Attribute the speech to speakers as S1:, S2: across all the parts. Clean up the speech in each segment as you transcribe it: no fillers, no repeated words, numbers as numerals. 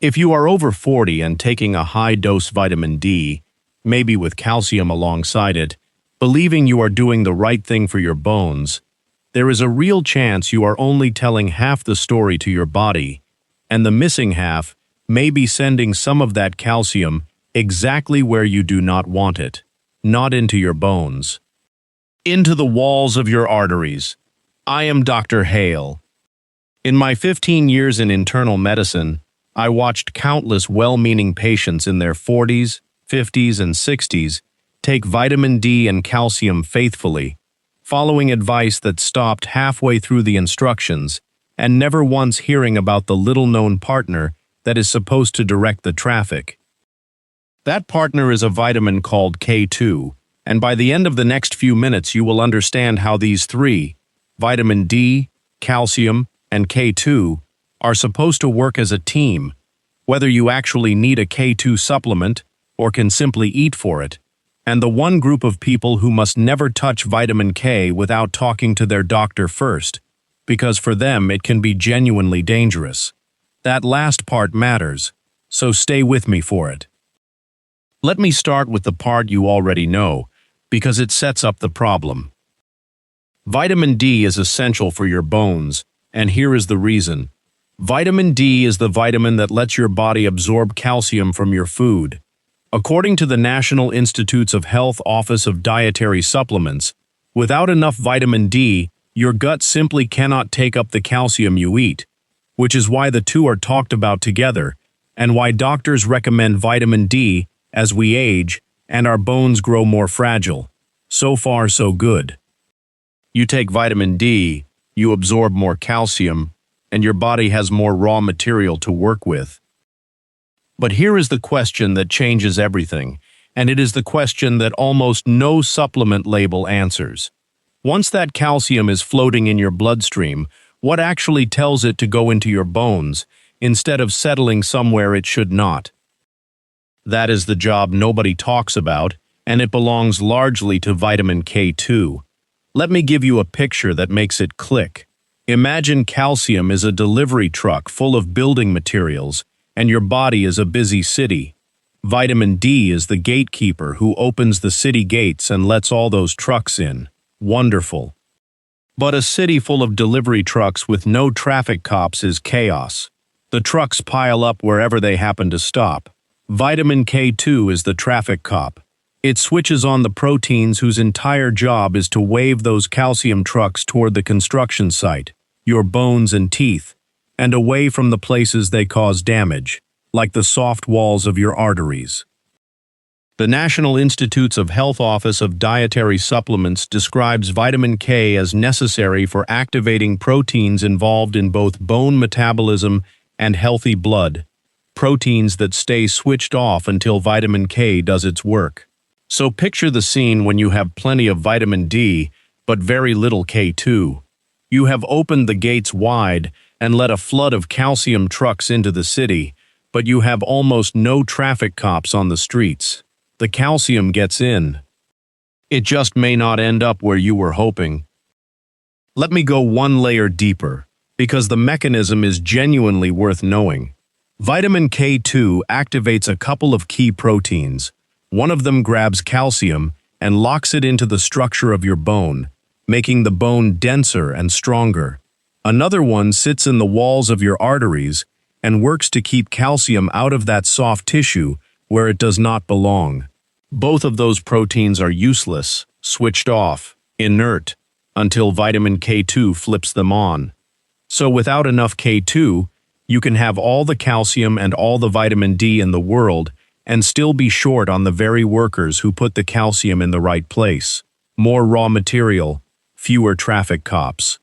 S1: If you are over 40 and taking a high-dose vitamin D, maybe with calcium alongside it, believing you are doing the right thing for your bones, there is a real chance you are only telling half the story to your body, and the missing half may be sending some of that calcium exactly where you do not want it, not into your bones, into the walls of your arteries. I am Dr. Hale. In my 15 years in internal medicine, I watched countless well-meaning patients in their 40s, 50s, and 60s take vitamin D and calcium faithfully, following advice that stopped halfway through the instructions and never once hearing about the little-known partner that is supposed to direct the traffic. That partner is a vitamin called K2, and by the end of the next few minutes you will understand how these three, vitamin D, calcium, and K2, are supposed to work as a team, whether you actually need a K2 supplement or can simply eat for it, and the one group of people who must never touch vitamin K without talking to their doctor first, because for them it can be genuinely dangerous. That last part matters, so stay with me for it. Let me start with the part you already know, because it sets up the problem. Vitamin D is essential for your bones, and here is the reason. Vitamin D is the vitamin that lets your body absorb calcium from your food. According to the National Institutes of Health Office of Dietary Supplements, without enough vitamin D, your gut simply cannot take up the calcium you eat, which is why the two are talked about together, and why doctors recommend vitamin D as we age and our bones grow more fragile. So far, so good. You take vitamin D, you absorb more calcium, and your body has more raw material to work with. But here is the question that changes everything, and it is the question that almost no supplement label answers. Once that calcium is floating in your bloodstream, what actually tells it to go into your bones, instead of settling somewhere it should not? That is the job nobody talks about, and it belongs largely to vitamin K2. Let me give you a picture that makes it click. Imagine calcium is a delivery truck full of building materials, and your body is a busy city. Vitamin D is the gatekeeper who opens the city gates and lets all those trucks in. Wonderful. But a city full of delivery trucks with no traffic cops is chaos. The trucks pile up wherever they happen to stop. Vitamin K2 is the traffic cop. It switches on the proteins whose entire job is to wave those calcium trucks toward the construction site, your bones and teeth, and away from the places they cause damage, like the soft walls of your arteries. The National Institutes of Health Office of Dietary Supplements describes vitamin K as necessary for activating proteins involved in both bone metabolism and healthy blood, proteins that stay switched off until vitamin K does its work. So picture the scene when you have plenty of vitamin D, but very little K2. You have opened the gates wide and let a flood of calcium trucks into the city, but you have almost no traffic cops on the streets. The calcium gets in. It just may not end up where you were hoping. Let me go one layer deeper, because the mechanism is genuinely worth knowing. Vitamin K2 activates a couple of key proteins. One of them grabs calcium and locks it into the structure of your bone, making the bone denser and stronger. Another one sits in the walls of your arteries and works to keep calcium out of that soft tissue where it does not belong. Both of those proteins are useless, switched off, inert, until vitamin K2 flips them on. So without enough K2, you can have all the calcium and all the vitamin D in the world and still be short on the very workers who put the calcium in the right place. More raw material, fewer traffic cops.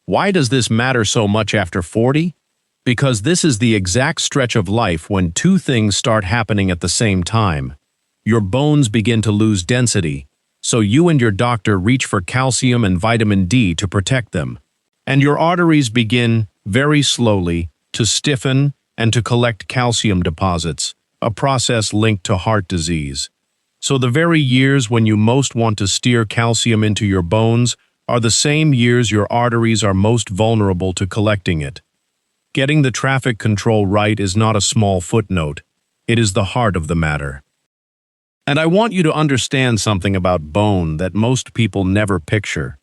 S1: Why does this matter so much after 40? Because this is the exact stretch of life when two things start happening at the same time. Your bones begin to lose density, so you and your doctor reach for calcium and vitamin D to protect them. And your arteries begin, very slowly, to stiffen and to collect calcium deposits, a process linked to heart disease. So the very years when you most want to steer calcium into your bones are the same years your arteries are most vulnerable to collecting it. Getting the traffic control right is not a small footnote. It is the heart of the matter. And I want you to understand something about bone that most people never picture.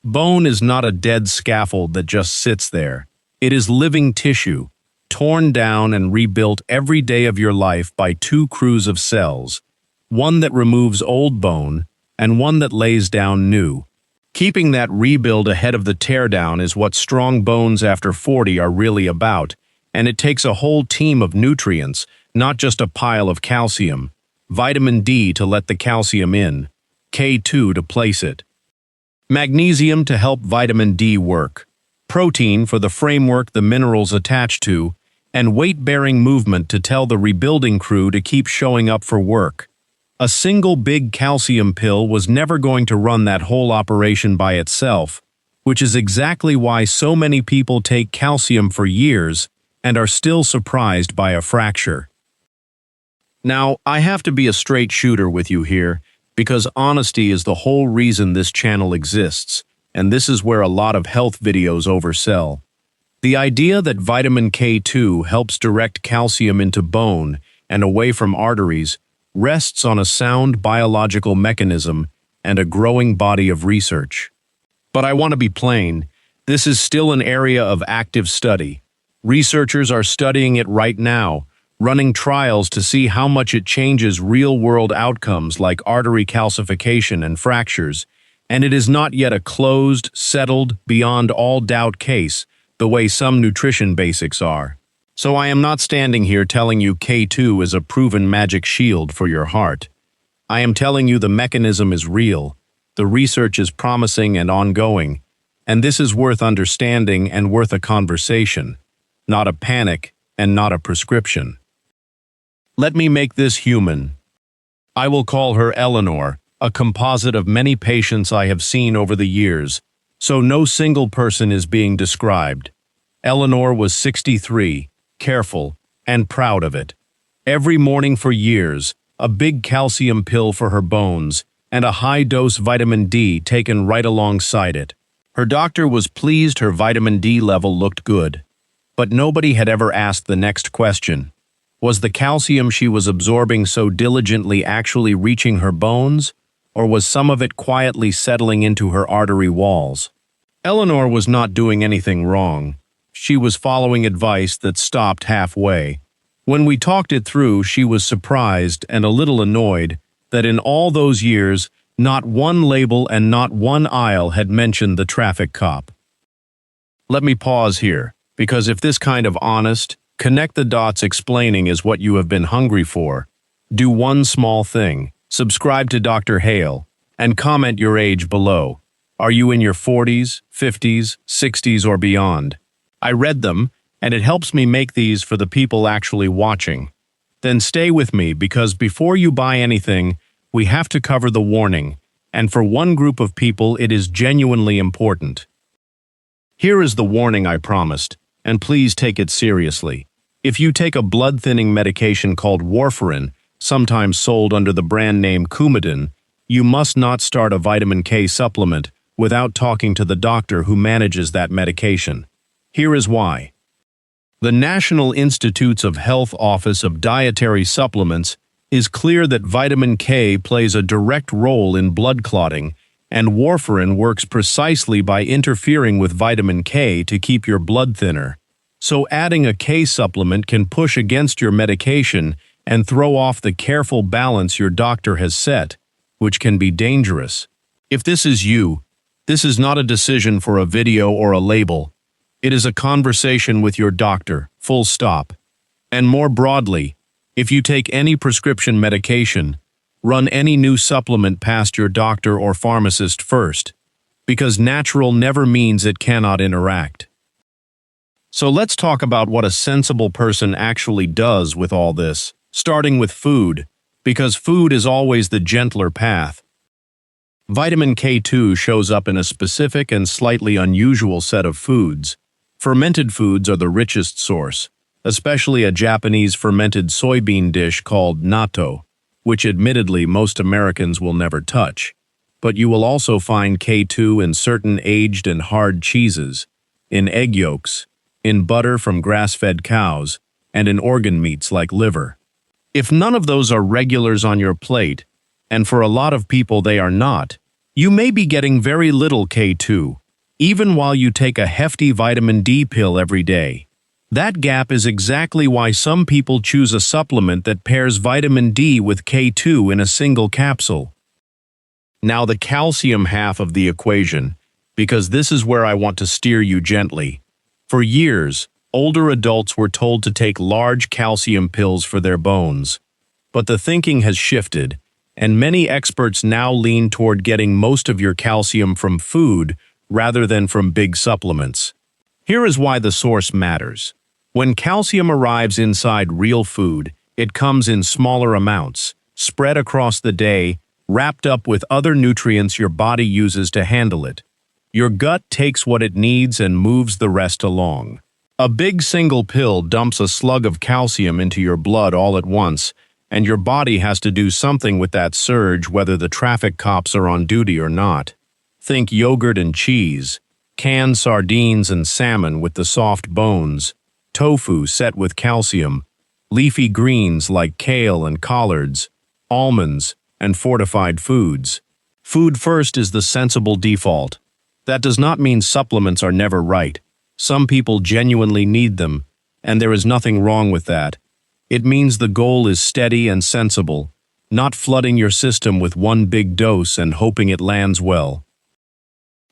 S1: Bone is not a dead scaffold that just sits there. It is living tissue, torn down and rebuilt every day of your life by two crews of cells, one that removes old bone and one that lays down new. Keeping that rebuild ahead of the teardown is what strong bones after 40 are really about, and it takes a whole team of nutrients, not just a pile of calcium. Vitamin D to let the calcium in, K2 to place it, magnesium to help vitamin D work, protein for the framework the minerals attach to, and weight-bearing movement to tell the rebuilding crew to keep showing up for work. A single big calcium pill was never going to run that whole operation by itself, which is exactly why so many people take calcium for years and are still surprised by a fracture. Now, I have to be a straight shooter with you here, because honesty is the whole reason this channel exists, and this is where a lot of health videos oversell. The idea that vitamin K2 helps direct calcium into bone and away from arteries rests on a sound biological mechanism and a growing body of research. But I want to be plain, this is still an area of active study. Researchers are studying it right now, running trials to see how much it changes real-world outcomes like artery calcification and fractures, and it is not yet a closed, settled, beyond all doubt case, the way some nutrition basics are. So I am not standing here telling you K2 is a proven magic shield for your heart. I am telling you the mechanism is real, the research is promising and ongoing, and this is worth understanding and worth a conversation, not a panic and not a prescription. Let me make this human. I will call her Eleanor, a composite of many patients I have seen over the years, so no single person is being described. Eleanor was 63, careful, and proud of it. Every morning for years, a big calcium pill for her bones, and a high-dose vitamin D taken right alongside it. Her doctor was pleased her vitamin D level looked good. But nobody had ever asked the next question. Was the calcium she was absorbing so diligently actually reaching her bones, or was some of it quietly settling into her artery walls? Eleanor was not doing anything wrong. She was following advice that stopped halfway. When we talked it through, she was surprised and a little annoyed that in all those years, not one label and not one aisle had mentioned the traffic cop. Let me pause here, because if this kind of honest, connect the dots explaining is what you have been hungry for, do one small thing: subscribe to Dr. Hale, and comment your age below. Are you in your 40s, 50s, 60s, or beyond? I read them, and it helps me make these for the people actually watching. Then stay with me, because before you buy anything, we have to cover the warning, and for one group of people it is genuinely important. Here is the warning I promised, and please take it seriously. If you take a blood-thinning medication called warfarin, sometimes sold under the brand name Coumadin, you must not start a vitamin K supplement without talking to the doctor who manages that medication. Here is why. The National Institutes of Health Office of Dietary Supplements is clear that vitamin K plays a direct role in blood clotting, and warfarin works precisely by interfering with vitamin K to keep your blood thinner. So adding a K supplement can push against your medication and throw off the careful balance your doctor has set, which can be dangerous. If this is you, this is not a decision for a video or a label. It is a conversation with your doctor, full stop. And more broadly, if you take any prescription medication, run any new supplement past your doctor or pharmacist first, because natural never means it cannot interact. So let's talk about what a sensible person actually does with all this, starting with food, because food is always the gentler path. Vitamin K2 shows up in a specific and slightly unusual set of foods. Fermented foods are the richest source, especially a Japanese fermented soybean dish called natto, which admittedly most Americans will never touch. But you will also find K2 in certain aged and hard cheeses, in egg yolks, in butter from grass-fed cows, and in organ meats like liver. If none of those are regulars on your plate, and for a lot of people they are not, you may be getting very little K2, even while you take a hefty vitamin D pill every day. That gap is exactly why some people choose a supplement that pairs vitamin D with K2 in a single capsule. Now the calcium half of the equation, because this is where I want to steer you gently. For years, older adults were told to take large calcium pills for their bones. But the thinking has shifted, and many experts now lean toward getting most of your calcium from food rather than from big supplements. Here is why the source matters. When calcium arrives inside real food, it comes in smaller amounts, spread across the day, wrapped up with other nutrients your body uses to handle it. Your gut takes what it needs and moves the rest along. A big single pill dumps a slug of calcium into your blood all at once, and your body has to do something with that surge whether the traffic cops are on duty or not. Think yogurt and cheese, canned sardines and salmon with the soft bones, tofu set with calcium, leafy greens like kale and collards, almonds, and fortified foods. Food first is the sensible default. That does not mean supplements are never right. Some people genuinely need them, and there is nothing wrong with that. It means the goal is steady and sensible, not flooding your system with one big dose and hoping it lands well.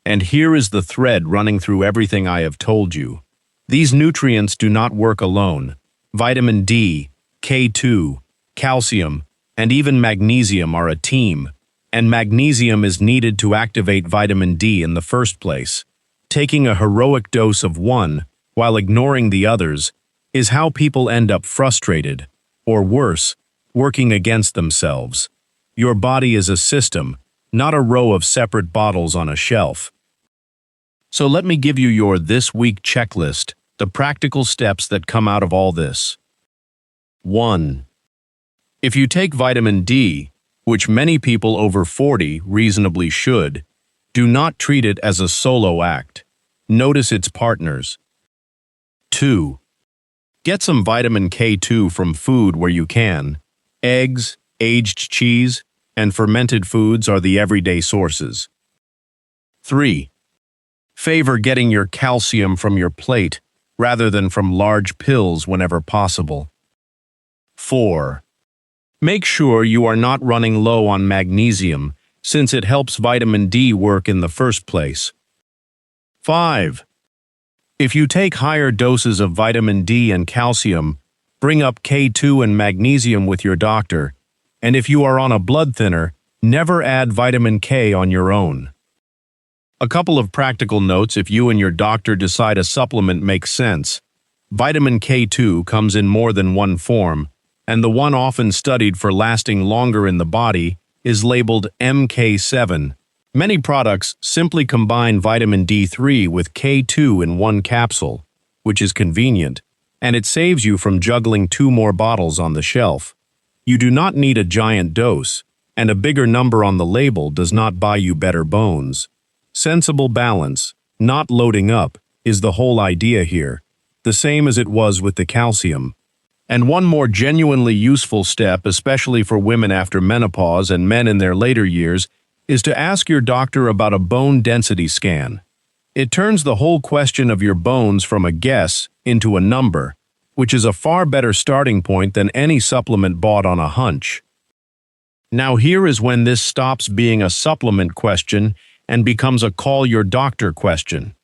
S1: And here is the thread running through everything I have told you. These nutrients do not work alone. Vitamin D, K2, calcium, and even magnesium are a team, and magnesium is needed to activate vitamin D in the first place. Taking a heroic dose of one, while ignoring the others, is how people end up frustrated, or worse, working against themselves. Your body is a system, not a row of separate bottles on a shelf. So let me give you your this week checklist, the practical steps that come out of all this. 1. If you take vitamin D, which many people over 40 reasonably should, do not treat it as a solo act. Notice its partners. 2. Get some vitamin K2 from food where you can. Eggs, aged cheese, and fermented foods are the everyday sources. 3. Favor getting your calcium from your plate rather than from large pills whenever possible. 4. Make sure you are not running low on magnesium, since it helps vitamin D work in the first place. 5. If you take higher doses of vitamin D and calcium, bring up K2 and magnesium with your doctor, and if you are on a blood thinner, never add vitamin K on your own. A couple of practical notes if you and your doctor decide a supplement makes sense. Vitamin K2 comes in more than one form, and the one often studied for lasting longer in the body is labeled MK7. Many products simply combine vitamin D3 with K2 in one capsule, which is convenient, and it saves you from juggling 2 more bottles on the shelf. You do not need a giant dose, and a bigger number on the label does not buy you better bones. Sensible balance, not loading up, is the whole idea here, the same as it was with the calcium. And one more genuinely useful step, especially for women after menopause and men in their later years, is to ask your doctor about a bone density scan. It turns the whole question of your bones from a guess into a number, which is a far better starting point than any supplement bought on a hunch. Now here is when this stops being a supplement question and becomes a call your doctor question.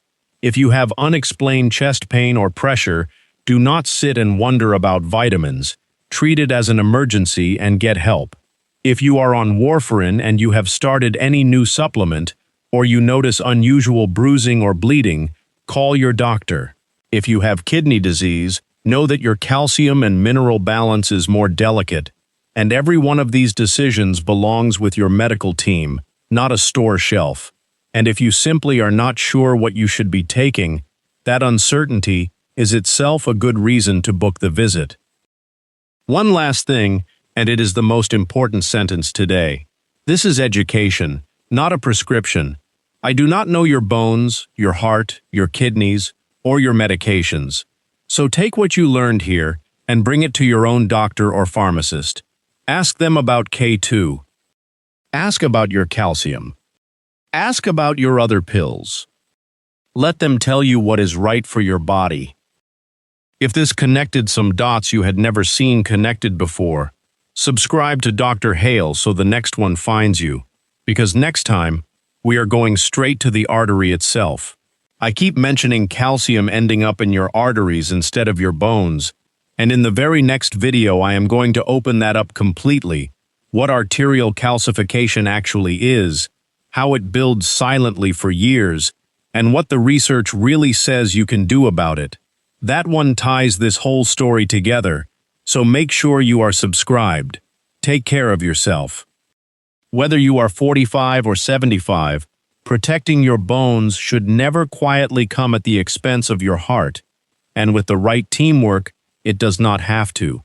S1: If you have unexplained chest pain or pressure, do not sit and wonder about vitamins. Treat it as an emergency and get help. If you are on warfarin and you have started any new supplement, or you notice unusual bruising or bleeding, call your doctor. If you have kidney disease, know that your calcium and mineral balance is more delicate, and every one of these decisions belongs with your medical team, not a store shelf. And if you simply are not sure what you should be taking, that uncertainty is itself a good reason to book the visit. One last thing, and it is the most important sentence today. This is education, not a prescription. I do not know your bones, your heart, your kidneys, or your medications. So take what you learned here and bring it to your own doctor or pharmacist. Ask them about K2. Ask about your calcium. Ask about your other pills. Let them tell you what is right for your body. If this connected some dots you had never seen connected before, subscribe to Dr. Hale so the next one finds you, because next time, we are going straight to the artery itself. I keep mentioning calcium ending up in your arteries instead of your bones, and in the very next video I am going to open that up completely, what arterial calcification actually is, how it builds silently for years, and what the research really says you can do about it. That one ties this whole story together, so make sure you are subscribed. Take care of yourself. Whether you are 45 or 75, protecting your bones should never quietly come at the expense of your heart, and with the right teamwork, it does not have to.